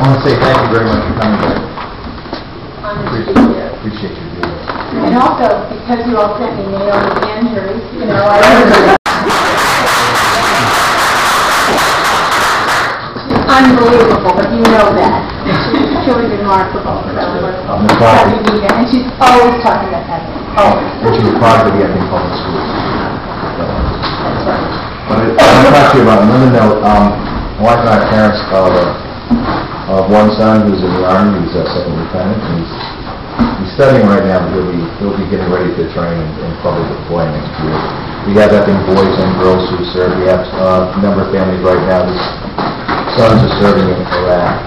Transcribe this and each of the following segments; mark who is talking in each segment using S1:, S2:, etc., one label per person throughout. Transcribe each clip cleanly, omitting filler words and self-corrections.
S1: want to say thank you very much for coming back. Appreciate you doing this.
S2: And also, because you all sent me Naomi Andrews, you know, she's unbelievable, but you know that. She's truly remarkable. And she's always talking about Epping. Always.
S1: And she's a product of the Epping Public Schools.
S2: That's right.
S1: But I want to talk to you about another note. My wife and I are parents of one son who's in the Army. He's a second lieutenant. And he's studying right now, but he'll be getting ready to train in public deployment next year. We have Epping boys and girls who serve. We have a number of families right now whose sons are serving in Iraq.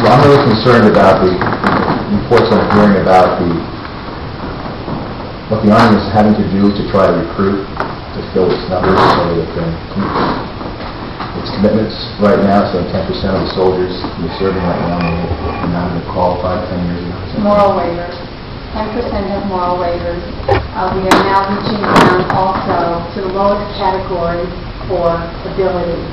S1: I'm really concerned about the reports I'm hearing about what the Army is having to do to try to recruit to fill its numbers so that it can keep its commitments. Right now, saying 10% of the soldiers who are serving right now are not going to qualify 10 years ago.
S2: Moral waivers. 10% have moral waivers. We are now reaching down also to the lowest category for ability,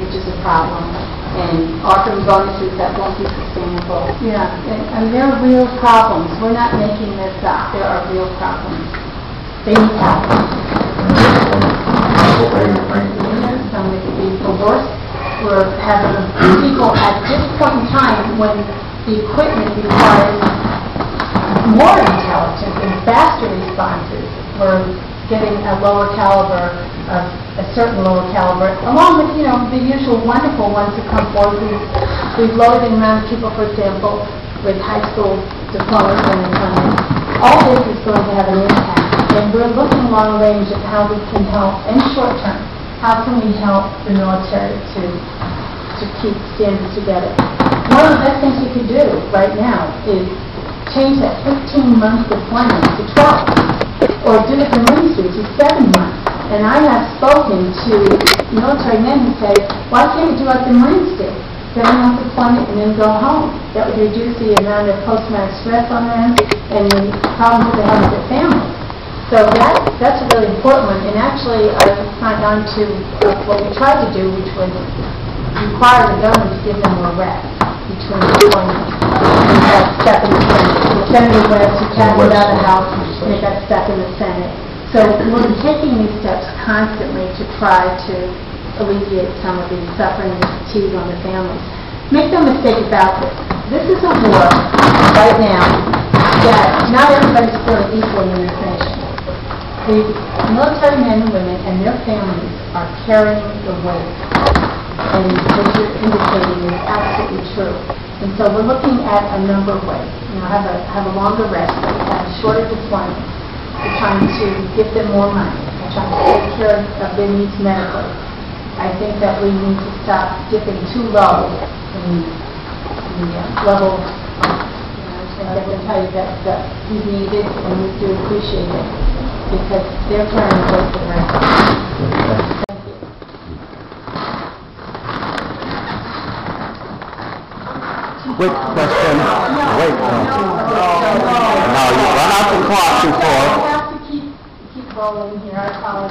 S2: which is a problem. And offering bonuses that won't be sustainable. Yeah, and there are real problems. We're not making this up. There are real problems. They need help. Some of it could be for worse. We're having people at this point in time when the equipment requires more intelligence and faster responses. We're getting a lower caliber, a certain lower caliber, along with, you know, the usual wonderful ones that come forward. We've loaded in amount of people, for example, with high school diplomas and all this is going to have an impact. And we're looking long range at how we can help, in short term, how can we help the military to keep standards together. One of the best things we could do right now is change that 15-month deployment to 12, or do the ministry to 7 months. And I have spoken to military men who say, why can't we do like the Marines did? 7-month deployment and then go home. That would reduce the amount of post-traumatic stress on them and the problems they have with their families. So that's a really important one. And actually, I signed on to what we tried to do, which was require the government to give them more rest between deployments. And have step in the Senate. The Senator went to pass it out of the House, and they got step in the Senate. So we're taking these steps constantly to try to alleviate some of the suffering and fatigue on the families. Make no mistake about this. This is a war right now that not everybody's feeling equally in this nation. The military men and women and their families are carrying the weight. And what you're indicating is absolutely true. And so we're looking at a number of ways. You know, have a longer rest, have shorter deployment. We're trying to give them more money. We're trying to take care of their needs medically. I think that we need to stop dipping too low in the level. I can tell you that he's needed, and we do appreciate it because they're trying to break the record. Thank you.
S3: Quick question. Wait. No, you run out the clock before.
S2: I have to keep rolling here. I apologize.